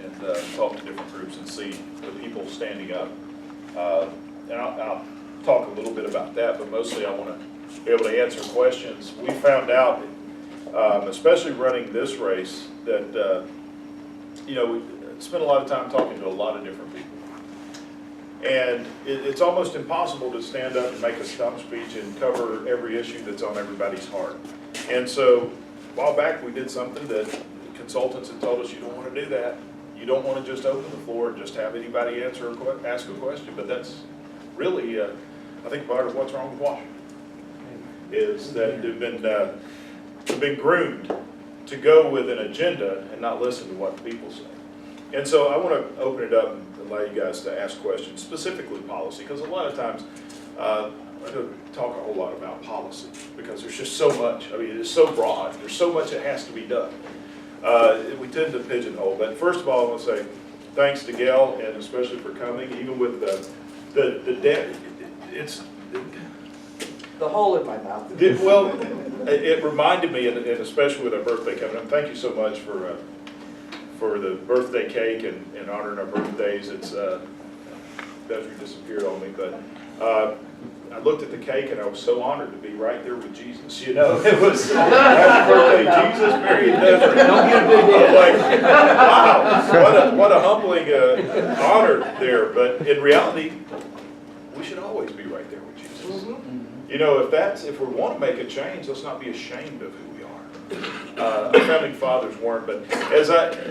and talk to different groups and see the people standing up. And I'll talk a little bit about that, but mostly I want to be able to answer questions. We found out, especially running this race, that we spent a lot of time talking to a lot of different people. And it's almost impossible to stand up and make a stump speech and cover every issue that's on everybody's heart. And so, a while back we did something that consultants had told us you don't want to do that. You don't want to just open the floor and just have anybody ask a question. But that's really, I think, part of what's wrong with Washington, is that they've been groomed to go with an agenda and not listen to what the people say. And so I want to open it up and allow you guys to ask questions, specifically policy, because a lot of times I don't talk a whole lot about policy because there's just so much. I mean, it's so broad. There's so much that has to be done. We tend to pigeonhole. But first of all, I want to say thanks to Gail, and especially for coming, even with it's the hole in my mouth. It reminded me, and especially with our birthday coming up. Thank you so much for the birthday cake and honoring our birthdays. It's Desiree disappeared on me, but I looked at the cake and I was so honored to be right there with Jesus. You know, it was happy birthday, Jesus, Mary, and Desiree. Don't get a big deal. Like, wow, what a humbling honor there. But in reality, we should always be right there with Jesus. Mm-hmm. You know, if we want to make a change, let's not be ashamed of who we are. Our founding fathers weren't, but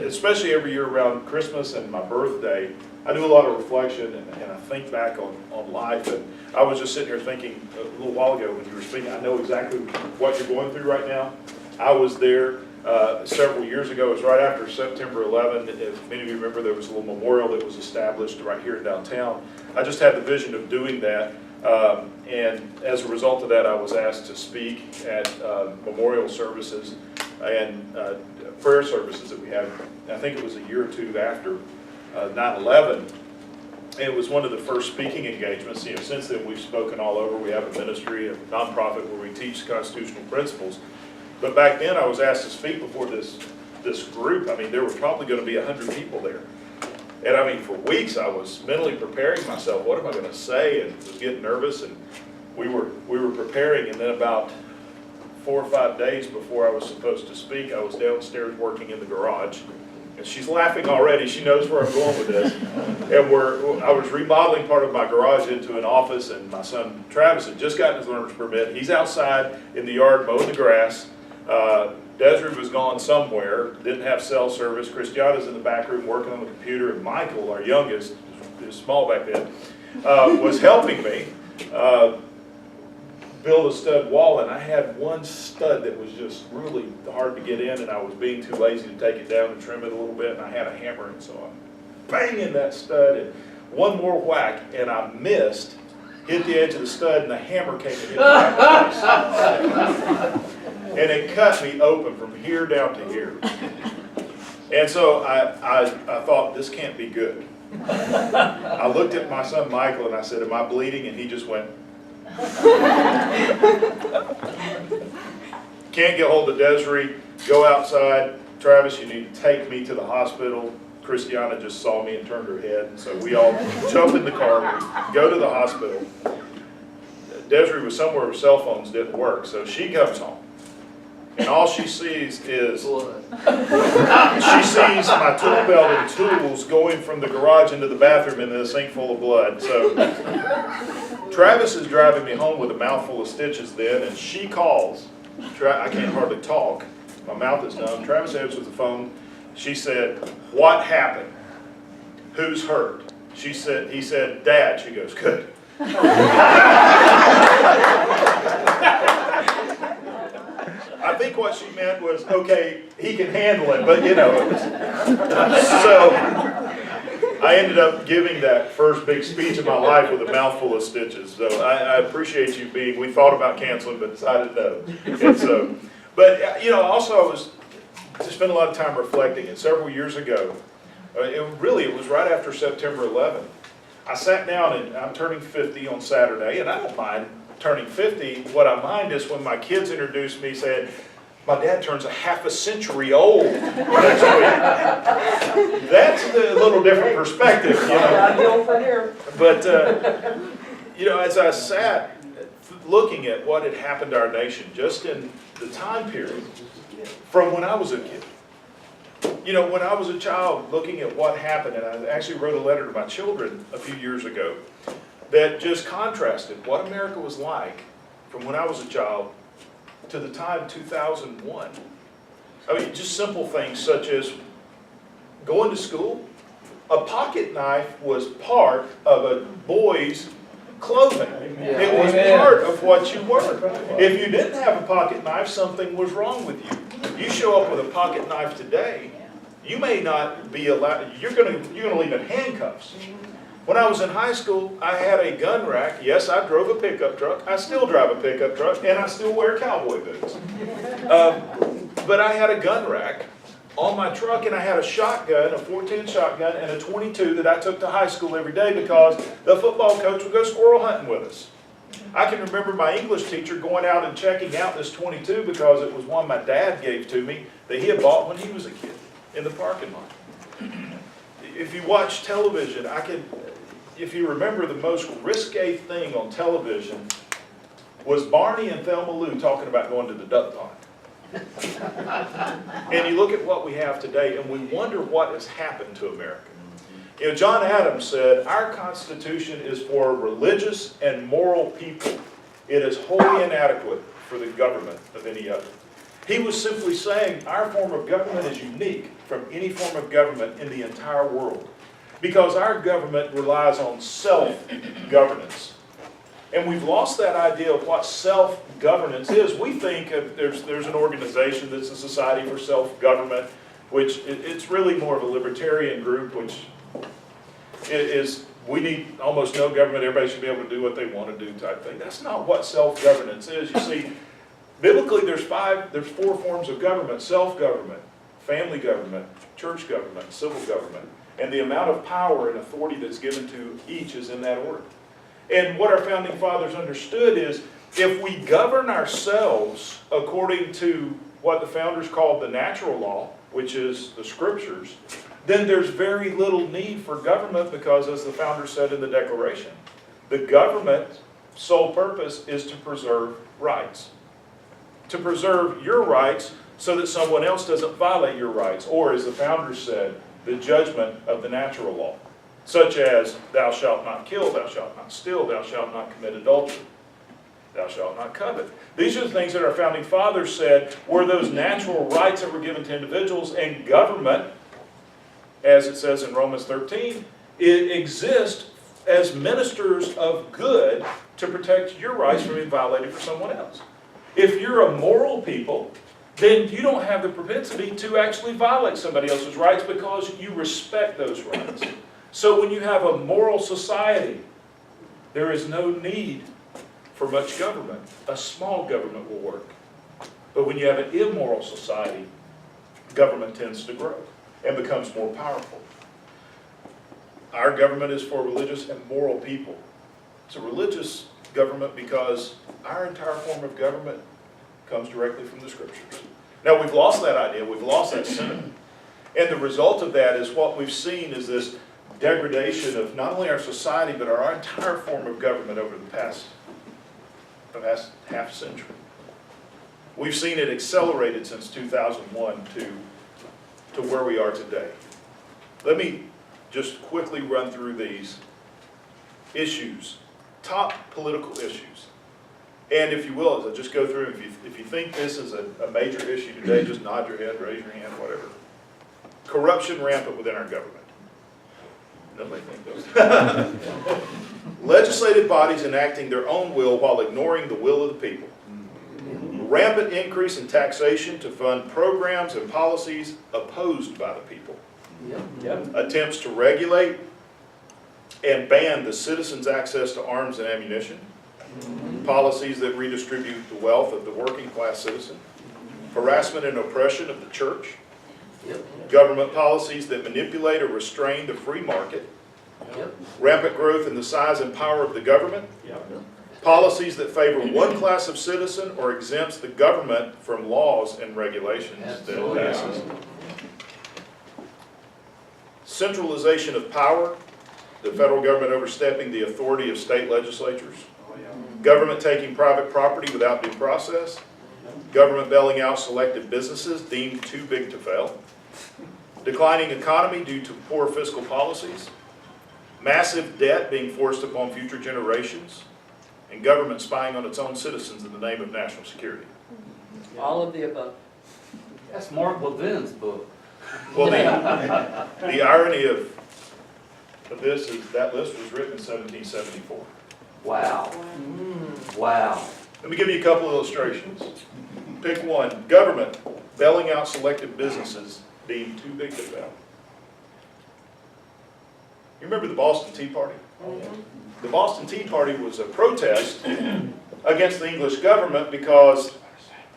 especially every year around Christmas and my birthday, I do a lot of reflection and I think back on life. And I was just sitting here thinking a little while ago when you were speaking, I know exactly what you're going through right now. I was there several years ago. It was right after September 11. If many of you remember, there was a little memorial that was established right here in downtown. I just had the vision of doing that. And as a result of that, I was asked to speak at memorial services and prayer services that we had. I think it was a year or two after 9/11. It was one of the first speaking engagements. You know, since then we've spoken all over. We have a ministry, a nonprofit where we teach constitutional principles. But back then I was asked to speak before this group. I mean, there were probably going to be 100 people there. And I mean, for weeks I was mentally preparing myself. What am I going to say? And was getting nervous. And we were preparing. And then about 4 or 5 days before I was supposed to speak, I was downstairs working in the garage. And she's laughing already. She knows where I'm going with this. And I was remodeling part of my garage into an office. And my son Travis had just gotten his learner's permit. He's outside in the yard mowing the grass. Desiree was gone somewhere, didn't have cell service. Christiana's in the back room working on the computer, and Michael, our youngest, who was small back then, was helping me build a stud wall, and I had one stud that was just really hard to get in, and I was being too lazy to take it down and trim it a little bit, and I had a hammer, and so I'm banging that stud, and one more whack, and I missed, hit the edge of the stud, and the hammer came and hit me right in the face. And it cut me open from here down to here. And so I thought, this can't be good. I looked at my son Michael and I said, am I bleeding? And he just went. Can't get hold of Desiree. Go outside. Travis, you need to take me to the hospital. Christiana just saw me and turned her head. And so we all jump in the car. We go to the hospital. Desiree was somewhere her cell phones didn't work. So she comes home. And all she sees is blood. She sees my tool belt and tools going from the garage into the bathroom into the sink full of blood. So Travis is driving me home with a mouthful of stitches then, and she calls. I can't hardly talk. My mouth is numb. Travis answers the phone. She said, what happened? Who's hurt? He said, Dad. She goes, good. I think what she meant was, okay, he can handle it, but you know. So I ended up giving that first big speech of my life with a mouthful of stitches. So I appreciate you being, we thought about canceling, but decided no. And so, but you know, also I was just spent a lot of time reflecting. And several years ago, it was right after September 11. I sat down and I'm turning 50 on Saturday, and I don't mind turning 50. What I mind is when my kids introduced me saying, My dad turns a half a century old next week. That's a little different perspective, you know. Ideal for here. But, you know, as I sat looking at what had happened to our nation just in the time period from when I was a kid, you know, when I was a child looking at what happened, and I actually wrote a letter to my children a few years ago that just contrasted what America was like from when I was a child to the time 2001. I mean, just simple things such as going to school. A pocket knife was part of a boy's clothing. It was part of what you were. If you didn't have a pocket knife, something was wrong with you. You show up with a pocket knife today, you may not be allowed, you're gonna leave in handcuffs. When I was in high school, I had a gun rack. Yes, I drove a pickup truck. I still drive a pickup truck, and I still wear cowboy boots. But I had a gun rack on my truck, and I had a shotgun, a 410 shotgun, and a 22 that I took to high school every day because the football coach would go squirrel hunting with us. I can remember my English teacher going out and checking out this 22 because it was one my dad gave to me that he had bought when he was a kid in the parking lot. If you watch television, if you remember, the most risque thing on television was Barney and Thelma Lou talking about going to the duck pond. And you look at what we have today, and we wonder what has happened to America. You know, John Adams said, our Constitution is for religious and moral people. It is wholly inadequate for the government of any other. He was simply saying our form of government is unique from any form of government in the entire world, because our government relies on self-governance. And we've lost that idea of what self-governance is. We think there's an organization that's a society for self-government, which it's really more of a libertarian group, which is we need almost no government, everybody should be able to do what they want to do type thing. That's not what self-governance is. You see, biblically there's four forms of government: self-government, family government, church government, civil government. And the amount of power and authority that's given to each is in that order. And what our founding fathers understood is if we govern ourselves according to what the founders called the natural law, which is the scriptures, then there's very little need for government because, as the founders said in the Declaration, the government's sole purpose is to preserve rights. To preserve your rights so that someone else doesn't violate your rights, or, as the founders said, the judgment of the natural law, such as thou shalt not kill, thou shalt not steal, thou shalt not commit adultery, thou shalt not covet. These are the things that our founding fathers said were those natural rights that were given to individuals, and government, as it says in Romans 13, it exists as ministers of good to protect your rights from being violated for someone else. If you're a moral people, then you don't have the propensity to actually violate somebody else's rights because you respect those rights. So when you have a moral society, there is no need for much government. A small government will work. But when you have an immoral society, government tends to grow and becomes more powerful. Our government is for religious and moral people. It's a religious government because our entire form of government comes directly from the scriptures. Now, we've lost that idea, we've lost that sentiment. And the result of that is what we've seen is this degradation of not only our society, but our entire form of government over the past half century. We've seen it accelerated since 2001 to where we are today. Let me just quickly run through these issues, top political issues. And if you will, as I just go through, if you think this is a major issue today, just nod your head, raise your hand, whatever. Corruption rampant within our government. Nobody think those. Legislative bodies enacting their own will while ignoring the will of the people. Rampant increase in taxation to fund programs and policies opposed by the people. Attempts to regulate and ban the citizens' access to arms and ammunition. Policies that redistribute the wealth of the working class citizen. Harassment and oppression of the church. Government policies that manipulate or restrain the free market. Rampant growth in the size and power of the government. Policies that favor one class of citizen or exempts the government from laws and regulations that it passes. Centralization of power, the federal government overstepping the authority of state legislatures. Government taking private property without due process. Government bailing out selected businesses deemed too big to fail. Declining economy due to poor fiscal policies. Massive debt being forced upon future generations. And government spying on its own citizens in the name of national security. All of the above. That's Mark Levin's book. Well, the irony of this is that list was written in 1774. Wow. Wow. Let me give you a couple of illustrations. Pick one. Government bailing out selected businesses deemed too big to fail. You remember the Boston Tea Party? The Boston Tea Party was a protest against the English government because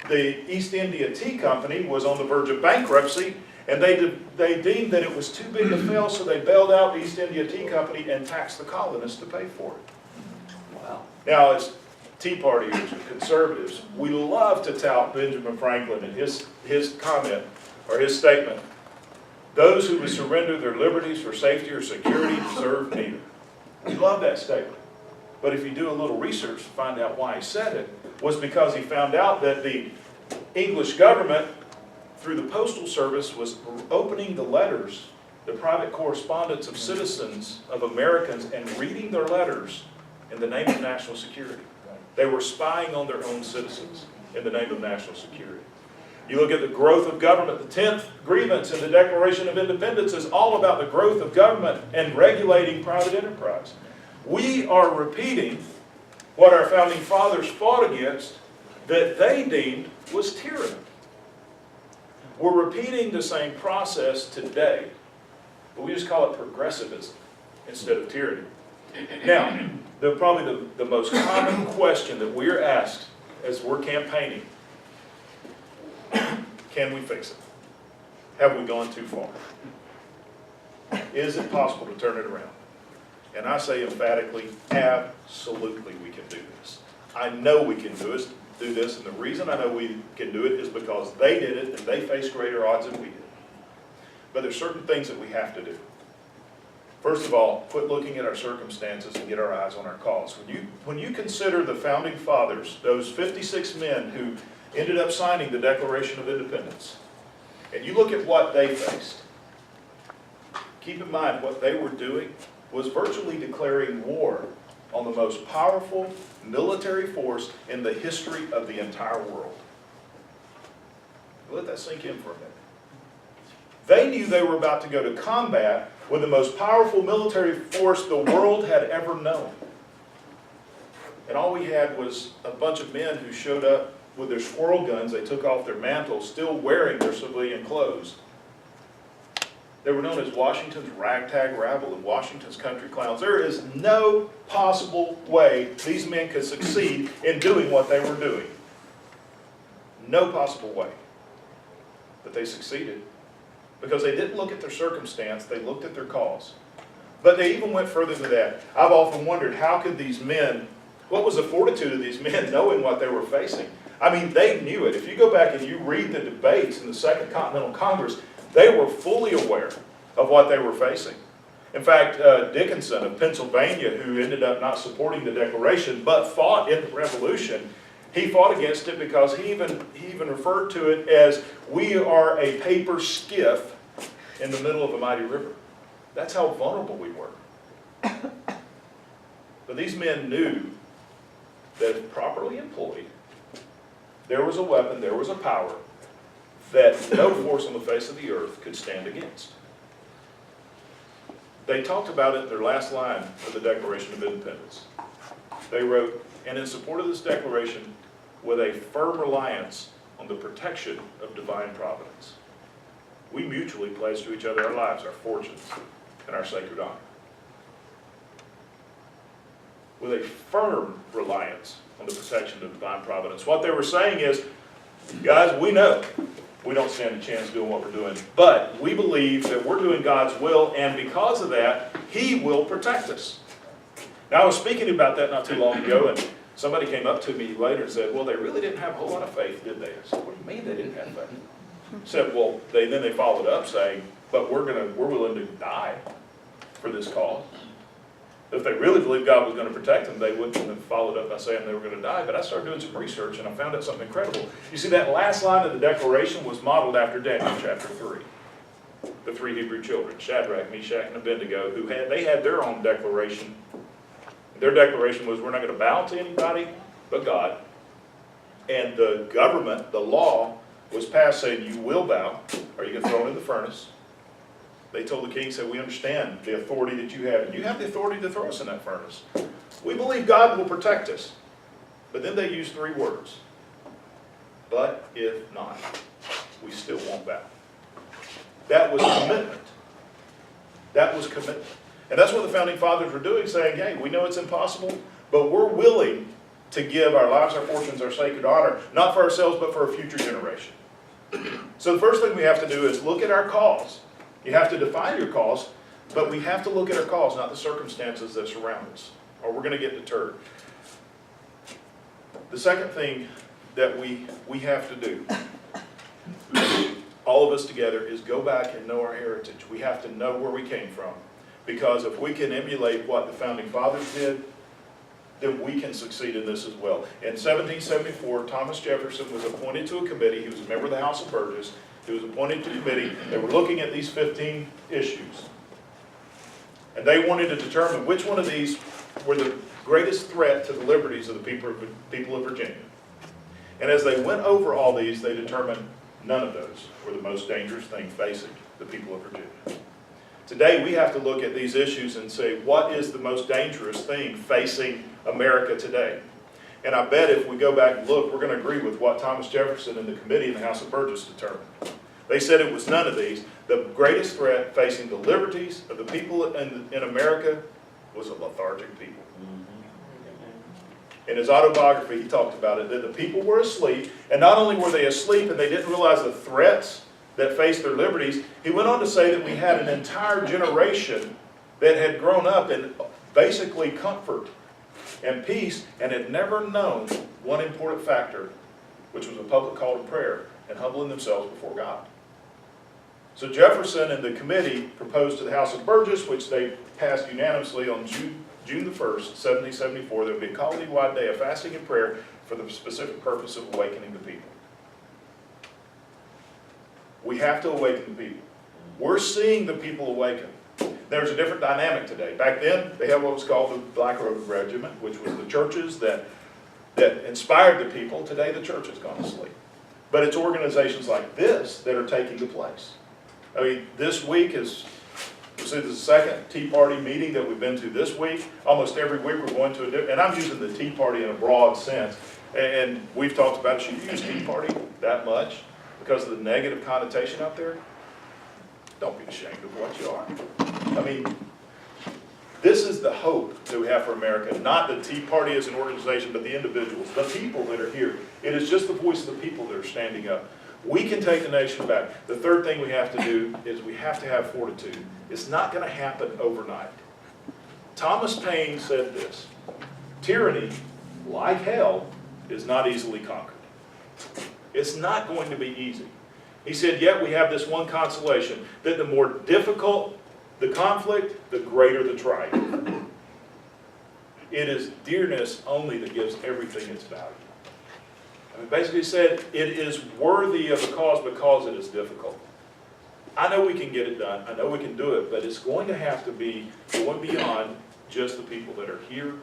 the East India Tea Company was on the verge of bankruptcy, and they deemed that it was too big to fail, so they bailed out the East India Tea Company and taxed the colonists to pay for it. Wow. Now, as Tea Partiers and conservatives, we love to tout Benjamin Franklin and his comment, or his statement, those who would surrender their liberties for safety or security deserve neither. We love that statement. But if you do a little research to find out why he said it, was because he found out that the English government, through the Postal Service, was opening the letters, the private correspondence of citizens, of Americans, and reading their letters in the name of national security. They were spying on their own citizens in the name of national security. You look at the growth of government. The 10th grievance in the Declaration of Independence is all about the growth of government and regulating private enterprise. We are repeating what our founding fathers fought against that they deemed was tyranny. We're repeating the same process today, but we just call it progressivism instead of tyranny. Now, probably the most common question that we're asked as we're campaigning, can we fix it? Have we gone too far? Is it possible to turn it around? And I say emphatically, absolutely we can do this. I know we can do this, and the reason I know we can do it is because they did it and they faced greater odds than we did. But there's certain things that we have to do. First of all, quit looking at our circumstances and get our eyes on our cause. When you consider the founding fathers, those 56 men who ended up signing the Declaration of Independence, and you look at what they faced, keep in mind what they were doing was virtually declaring war on the most powerful military force in the history of the entire world. Let that sink in for a minute. They knew they were about to go to combat with the most powerful military force the world had ever known. And all we had was a bunch of men who showed up with their squirrel guns. They took off their mantles, still wearing their civilian clothes. They were known as Washington's ragtag rabble and Washington's country clowns. There is no possible way these men could succeed in doing what they were doing. No possible way. But they succeeded because they didn't look at their circumstance, they looked at their cause. But they even went further than that. I've often wondered, how could these men, what was the fortitude of these men knowing what they were facing? I mean, they knew it. If you go back and you read the debates in the Second Continental Congress, they were fully aware of what they were facing. In fact, Dickinson of Pennsylvania, who ended up not supporting the Declaration but fought in the Revolution, he fought against it because he even referred to it as, we are a paper skiff in the middle of a mighty river. That's how vulnerable we were. But these men knew that if properly employed, there was a weapon, there was a power that no force on the face of the earth could stand against. They talked about it in their last line of the Declaration of Independence. They wrote, and in support of this declaration, with a firm reliance on the protection of divine providence, we mutually pledge to each other our lives, our fortunes, and our sacred honor. With a firm reliance on the protection of divine providence. What they were saying is, guys, we know we don't stand a chance doing what we're doing, but we believe that we're doing God's will, and because of that, He will protect us. Now, I was speaking about that not too long ago, and Somebody came up to me later and said, well, they really didn't have a whole lot of faith, did they? I said, what do you mean they didn't have faith? Said, well, then they followed up saying, but we're willing to die for this cause. If they really believed God was going to protect them, they wouldn't have followed up by saying they were going to die. But I started doing some research and I found out something incredible. You see, that last line of the declaration was modeled after Daniel chapter 3. The three Hebrew children, Shadrach, Meshach, and Abednego, they had their own declaration. Their declaration was, we're not going to bow to anybody but God. And the government, the law, was passed saying, you will bow, or you get thrown in the furnace. They told the king, said, we understand the authority that you have, and you have the authority to throw us in that furnace. We believe God will protect us. But then they used 3 words. But if not, we still won't bow. That was commitment. That was commitment. And that's what the Founding Fathers were doing, saying, hey, we know it's impossible, but we're willing to give our lives, our fortunes, our sacred honor, not for ourselves, but for a future generation. So the first thing we have to do is look at our cause. You have to define your cause, but we have to look at our cause, not the circumstances that surround us, or we're going to get deterred. The second thing that we have to do, all of us together, is go back and know our heritage. We have to know where we came from. Because if we can emulate what the Founding Fathers did, then we can succeed in this as well. In 1774, Thomas Jefferson was appointed to a committee. He was a member of the House of Burgess. He was appointed to a committee. They were looking at these 15 issues. And they wanted to determine which one of these were the greatest threat to the liberties of the people of Virginia. And as they went over all these, they determined none of those were the most dangerous thing facing the people of Virginia. Today, we have to look at these issues and say, what is the most dangerous thing facing America today? And I bet if we go back and look, we're going to agree with what Thomas Jefferson and the committee in the House of Burgess determined. They said it was none of these. The greatest threat facing the liberties of the people in America was a lethargic people. In his autobiography, he talked about it, that the people were asleep, and not only were they asleep and they didn't realize the threats that faced their liberties, he went on to say that we had an entire generation that had grown up in basically comfort and peace and had never known one important factor, which was a public call to prayer and humbling themselves before God. So Jefferson and the committee proposed to the House of Burgess, which they passed unanimously on June the 1st, 1774, there would be a colony-wide day of fasting and prayer for the specific purpose of awakening the people. We have to awaken the people. We're seeing the people awaken. There's a different dynamic today. Back then, they had what was called the Black Regiment, which was the churches that inspired the people. Today, the church has gone to sleep. But it's organizations like this that are taking the place. I mean, this week is, this is the second Tea Party meeting that we've been to this week. Almost every week we're going to a different, and I'm using the Tea Party in a broad sense. And we've talked about, should you use Tea Party that much because of the negative connotation out there? Don't be ashamed of what you are. I mean, this is the hope that we have for America. Not the Tea Party as an organization, but the individuals, the people that are here. It is just the voice of the people that are standing up. We can take the nation back. The third thing we have to do is we have to have fortitude. It's not going to happen overnight. Thomas Paine said this: tyranny, like hell, is not easily conquered. It's not going to be easy. He said, yet we have this one consolation, that the more difficult the conflict, the greater the triumph. It is dearness only that gives everything its value. I mean, basically he said, it is worthy of a cause because it is difficult. I know we can get it done. I know we can do it, but it's going to have to be going beyond just the people that are here.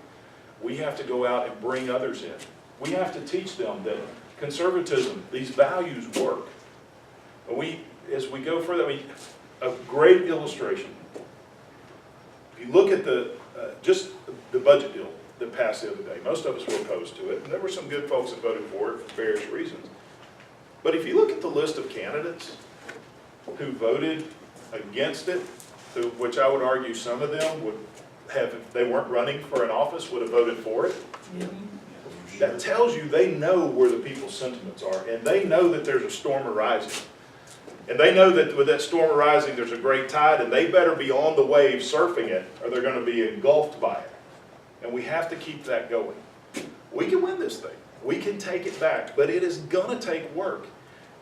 We have to go out and bring others in. We have to teach them that conservatism, these values work. As we go further, I mean, a great illustration. If you look at just the budget deal that passed the other day, most of us were opposed to it, and there were some good folks that voted for it for various reasons. But if you look at the list of candidates who voted against it, which I would argue some of them would have, if they weren't running for an office, would have voted for it. That tells you they know where the people's sentiments are, and they know that there's a storm arising. And they know that with that storm arising, there's a great tide, and they better be on the wave surfing it, or they're going to be engulfed by it. And we have to keep that going. We can win this thing. We can take it back, but it is gonna take work.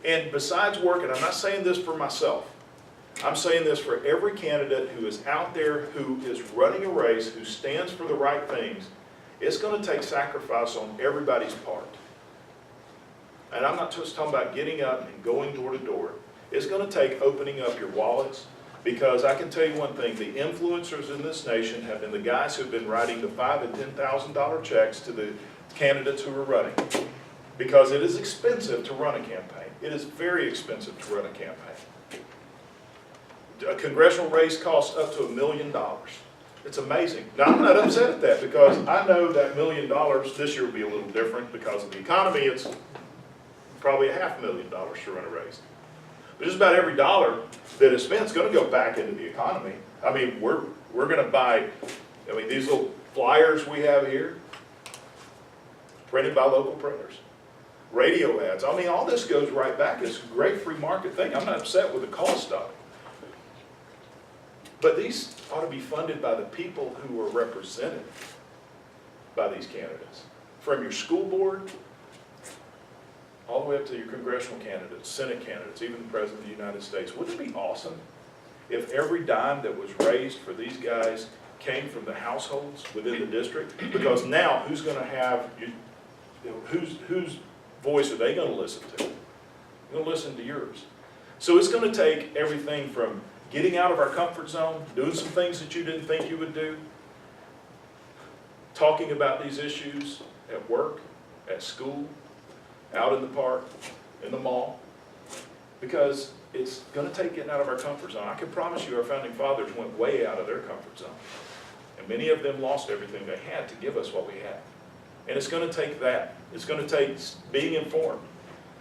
And besides work, and I'm not saying this for myself, I'm saying this for every candidate who is out there, who is running a race, who stands for the right things, it's gonna take sacrifice on everybody's part. And I'm not just talking about getting up and going door to door. It's gonna take opening up your wallets, because I can tell you one thing, the influencers in this nation have been the guys who've been writing the $5,000 and $10,000 checks to the candidates who are running. Because it is expensive to run a campaign. It is very expensive to run a campaign. A congressional race costs up to $1 million. It's amazing. Now, I'm not upset at that, because I know that $1 million this year will be a little different because of the economy. It's probably $500,000 to run a race. But just about every dollar that is spent is going to go back into the economy. I mean, we're going to buy, these little flyers we have here, printed by local printers, radio ads. All this goes right back. It's a great free market thing. I'm not upset with the cost of it. But these ought to be funded by the people who are represented by these candidates. From your school board, all the way up to your congressional candidates, Senate candidates, even the President of the United States. Wouldn't it be awesome if every dime that was raised for these guys came from the households within the district? Because now, who's going to have, whose voice are they going to listen to? They're going to listen to yours. So it's going to take everything from getting out of our comfort zone, doing some things that you didn't think you would do, talking about these issues at work, at school, out in the park, in the mall, because it's going to take getting out of our comfort zone. I can promise you our founding fathers went way out of their comfort zone. And many of them lost everything they had to give us what we had. And it's going to take that. It's going to take being informed,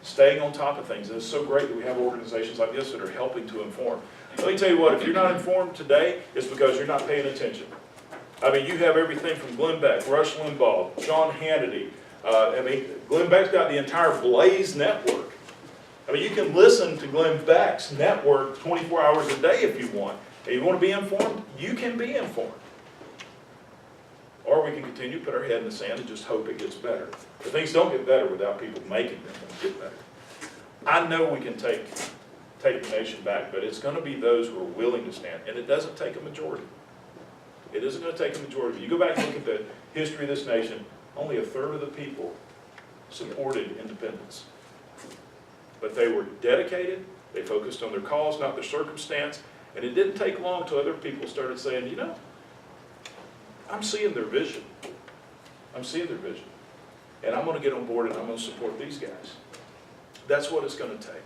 staying on top of things. And it's so great that we have organizations like this that are helping to inform. Let me tell you what, if you're not informed today, it's because you're not paying attention. You have everything from Glenn Beck, Rush Limbaugh, Sean Hannity. Glenn Beck's got the entire Blaze network. You can listen to Glenn Beck's network 24 hours a day if you want. If you want to be informed, you can be informed. Or we can continue to put our head in the sand and just hope it gets better. But things don't get better without people making them get better. I know we can take the nation back, but it's going to be those who are willing to stand. And it doesn't take a majority. It isn't going to take a majority. If you go back and look at the history of this nation, only a third of the people supported independence. But they were dedicated, they focused on their cause, not their circumstance, and it didn't take long until other people started saying, I'm seeing their vision. I'm seeing their vision. And I'm going to get on board and I'm going to support these guys. That's what it's going to take.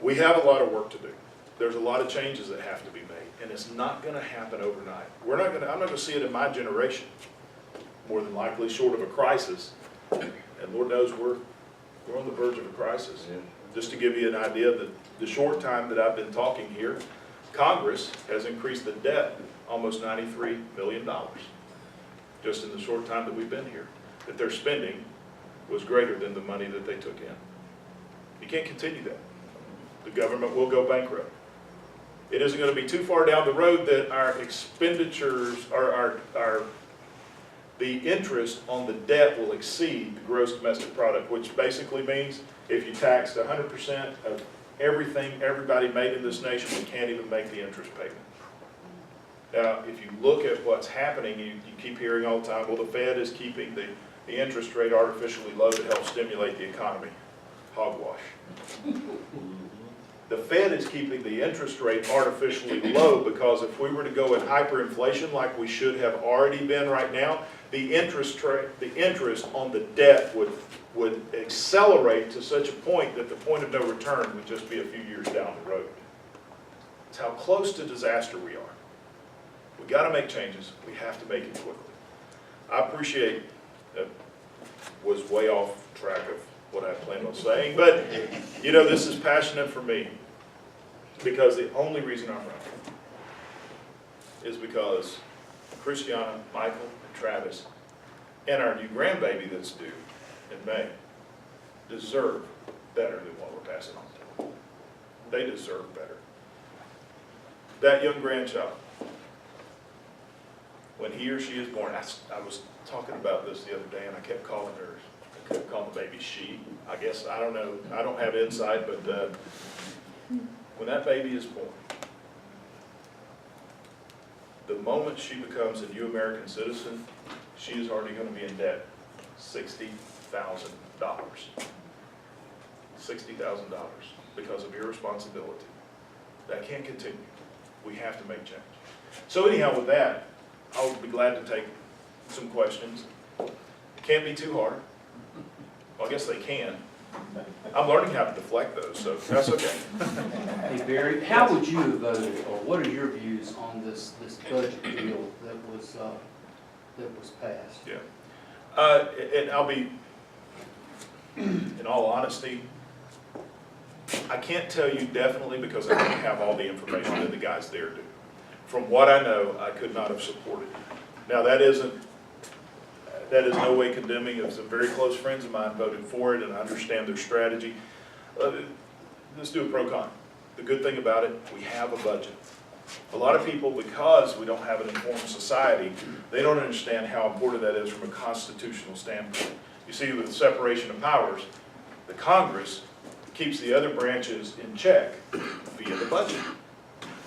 We have a lot of work to do. There's a lot of changes that have to be made, and it's not going to happen overnight. I'm not going to see it in my generation. More than likely, short of a crisis, and Lord knows we're on the verge of a crisis. Yeah. Just to give you an idea of the short time that I've been talking here, Congress has increased the debt almost $93 million. Just in the short time that we've been here. That their spending was greater than the money that they took in. You can't continue that. The government will go bankrupt. It isn't going to be too far down the road that our expenditures, the interest on the debt will exceed the gross domestic product, which basically means if you taxed 100% of everything everybody made in this nation, we can't even make the interest payment. Now, if you look at what's happening, you keep hearing all the time, well, the Fed is keeping the interest rate artificially low to help stimulate the economy. Hogwash. The Fed is keeping the interest rate artificially low because if we were to go in hyperinflation like we should have already been right now, the interest on the debt would accelerate to such a point that the point of no return would just be a few years down the road. It's how close to disaster we are. We've got to make changes. We have to make it quickly. I appreciate that was way off track of what I planned on saying, but this is passionate for me because the only reason I'm running is because Christiana, Michael, and Travis, and our new grandbaby that's due in May deserve better than what we're passing on to them. They deserve better. That young grandchild when he or she is born, I was talking about this the other day, and I kept calling the baby she. I guess, I don't know, I don't have insight, but when that baby is born, the moment she becomes a new American citizen, she is already going to be in debt $60,000. $60,000 because of irresponsibility. That can't continue. We have to make change. So anyhow, with that, I'll be glad to take some questions. It can't be too hard. Well, I guess they can. I'm learning how to deflect those, so that's okay. Hey Barry, how would you have voted, or what are your views on this budget deal that was passed? Yeah. And I'll be, in all honesty, I can't tell you definitely because I don't have all the information that the guys there do. From what I know, I could not have supported it. Now that is no way condemning. Some very close friends of mine voted for it, and I understand their strategy. Let's do a pro-con. The good thing about it, we have a budget. A lot of people, because we don't have an informed society, they don't understand how important that is from a constitutional standpoint. You see, with the separation of powers, the Congress keeps the other branches in check via the budget.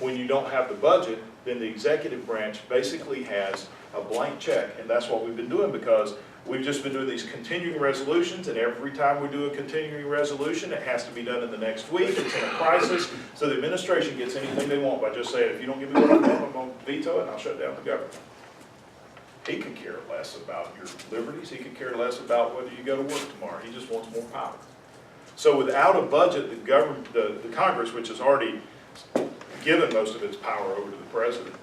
When you don't have the budget, then the executive branch basically has a blank check, and that's what we've been doing because we've just been doing these continuing resolutions, and every time we do a continuing resolution, it has to be done in the next week. It's in a crisis, so the administration gets anything they want by just saying, if you don't give me what I want, I'm going to veto it and I'll shut down the government. He could care less about your liberties. He could care less about whether you go to work tomorrow. He just wants more power. So without a budget, the Congress, which has already given most of its power over to the president,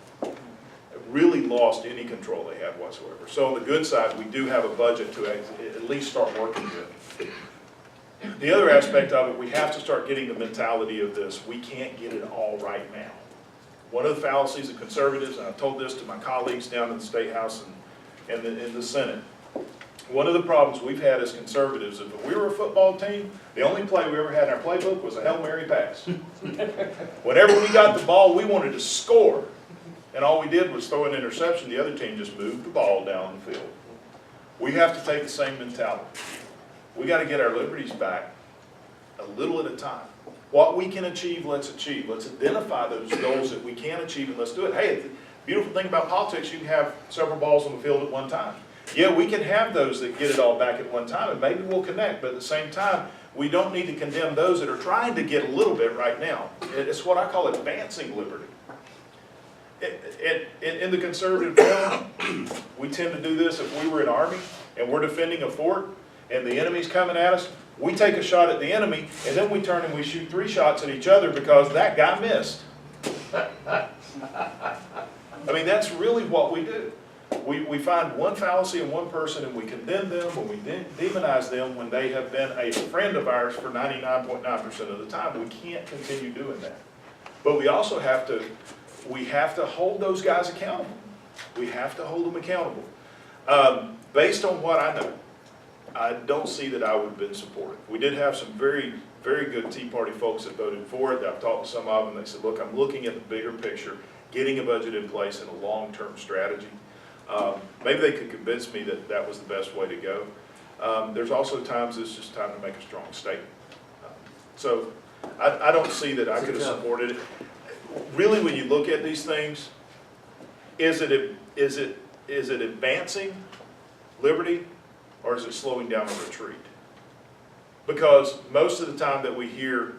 really lost any control they had whatsoever. So on the good side, we do have a budget to at least start working with. The other aspect of it, we have to start getting the mentality of this. We can't get it all right now. One of the fallacies of conservatives, and I've told this to my colleagues down in the State House and in the Senate, one of the problems we've had as conservatives is if we were a football team, the only play we ever had in our playbook was a Hail Mary pass. Whenever we got the ball, we wanted to score. And all we did was throw an interception. The other team just moved the ball down the field. We have to take the same mentality. We got to get our liberties back a little at a time. What we can achieve, let's achieve. Let's identify those goals that we can achieve and let's do it. Hey, the beautiful thing about politics, you can have several balls on the field at one time. Yeah, we can have those that get it all back at one time, and maybe we'll connect, but at the same time, we don't need to condemn those that are trying to get a little bit right now. It's what I call advancing liberty. In the conservative realm, we tend to do this if we were an army and we're defending a fort and the enemy's coming at us, we take a shot at the enemy and then we turn and we shoot 3 shots at each other because that guy missed. I mean, that's really what we do. We find one fallacy in one person and we condemn them or we demonize them when they have been a friend of ours for 99.9% of the time. We can't continue doing that. But we also have to hold those guys accountable. We have to hold them accountable. Based on what I know, I don't see that I would have been supportive. We did have some very, very good Tea Party folks that voted for it. I've talked to some of them. They said, look, I'm looking at the bigger picture, getting a budget in place and a long-term strategy. Maybe they could convince me that that was the best way to go. There's also times it's just time to make a strong statement. So I don't see that I could have supported it. Really, when you look at these things, is it advancing liberty or is it slowing down a retreat? Because most of the time that we hear,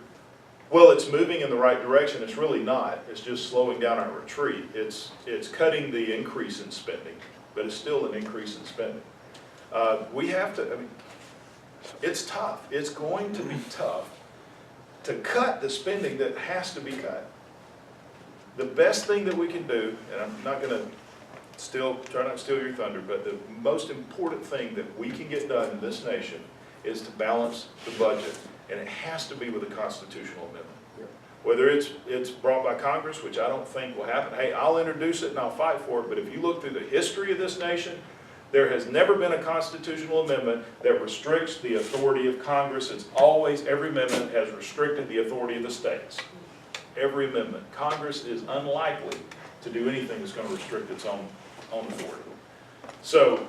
well, it's moving in the right direction, it's really not. It's just slowing down our retreat. It's cutting the increase in spending, but it's still an increase in spending. We have to, I mean, it's tough. It's going to be tough to cut the spending that has to be cut. The best thing that we can do, and I'm not going to try not to steal your thunder, but the most important thing that we can get done in this nation is to balance the budget, and it has to be with a constitutional amendment. Whether it's brought by Congress, which I don't think will happen. Hey, I'll introduce it and I'll fight for it, but if you look through the history of this nation, there has never been a constitutional amendment that restricts the authority of Congress. It's always, every amendment has restricted the authority of the states. Every amendment. Congress is unlikely to do anything that's going to restrict its own on authority. So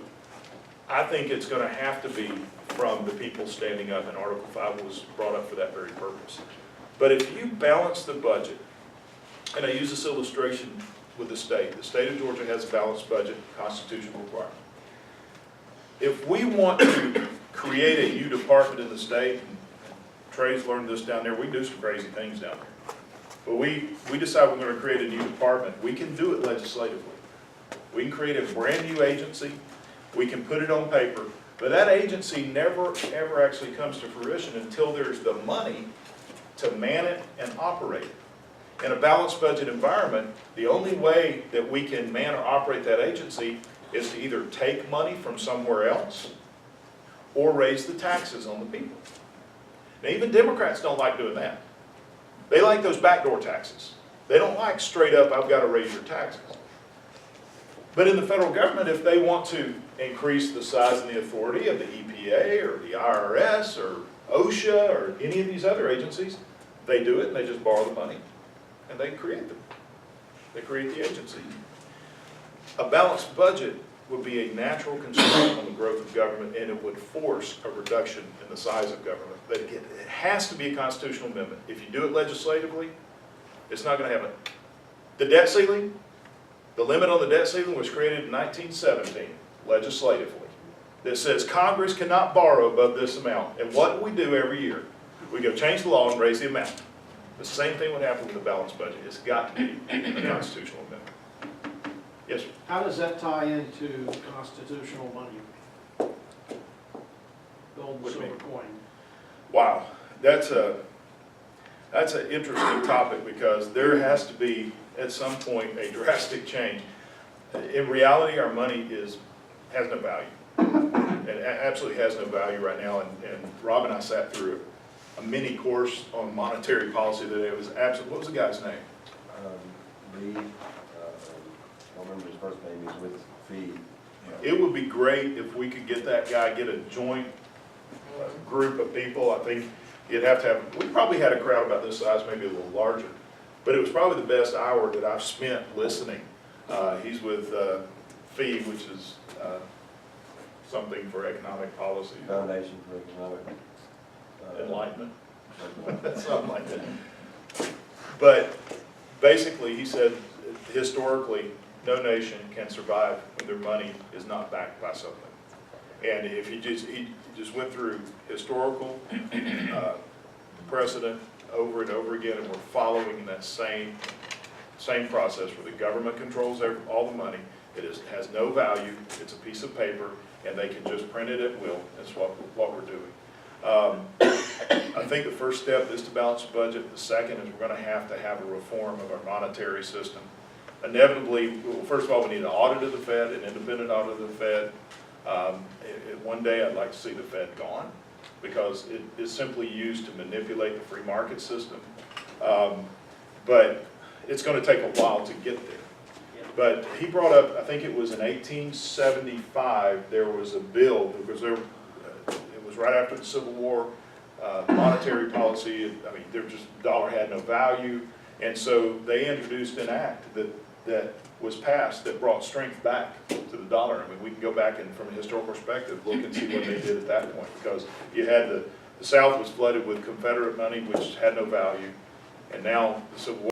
I think it's gonna have to be from the people standing up, and Article 5 was brought up for that very purpose. But if you balance the budget, and I use this illustration with the state of Georgia has a balanced budget, constitutional requirement. If we want to create a new department in the state, and Trey's learned this down there, we do some crazy things down there. But we decide we're gonna create a new department, we can do it legislatively. We can create a brand new agency, we can put it on paper, but that agency never, ever actually comes to fruition until there's the money to man it and operate it. In a balanced budget environment, the only way that we can man or operate that agency is to either take money from somewhere else or raise the taxes on the people. Now, even Democrats don't like doing that. They like those backdoor taxes. They don't like straight up, I've got to raise your taxes. But in the federal government, if they want to increase the size and the authority of the EPA or the IRS or OSHA or any of these other agencies, they do it and they just borrow the money and they create them. They create the agency. A balanced budget would be a natural constraint on the growth of government, and it would force a reduction in the size of government. But again, it has to be a constitutional amendment. If you do it legislatively, it's not going to happen. The debt ceiling, the limit on the debt ceiling was created in 1917 legislatively. That says Congress cannot borrow above this amount. And what do we do every year? We go change the law and raise the amount. The same thing would happen with a balanced budget. It's got to be a constitutional amendment. Yes, sir. How does that tie into constitutional money? Gold What and do you silver coin. Wow, that's an interesting topic because there has to be, at some point, a drastic change. In reality, our money has no value. It absolutely has no value right now. And Rob and I sat through a mini course on monetary policy today. It was absolutely, what was the guy's name? Lee, I don't remember his first name, he's with Fee. It would be great if we could get that guy, get a joint group of people. I think you'd have to have, we probably had a crowd about this size, maybe a little larger, but it was probably the best hour that I've spent listening. He's with Fee, which is something for economic policy. Foundation for Economic Enlightenment. Something like that. But basically, he said, historically, no nation can survive when their money is not backed by something. And if he just went through historical precedent over and over again, and we're following that same process where the government controls all the money. It has no value. It's a piece of paper, and they can just print it at will. That's what we're doing. I think the first step is to balance the budget. The second is we're going to have a reform of our monetary system. Inevitably, well, first of all, we need an audit of the Fed, an independent audit of the Fed. One day I'd like to see the Fed gone because it is simply used to manipulate the free market system. But it's going to take a while to get there. But he brought up, I think it was in 1875, there was a bill, because it was right after the Civil War, monetary policy, I mean, dollar had no value, and so they introduced an act that was passed that brought strength back to the dollar. I mean, we can go back and from a historical perspective, look and see what they did at that point, because you had the South was flooded with Confederate money, which had no value, and now the Civil War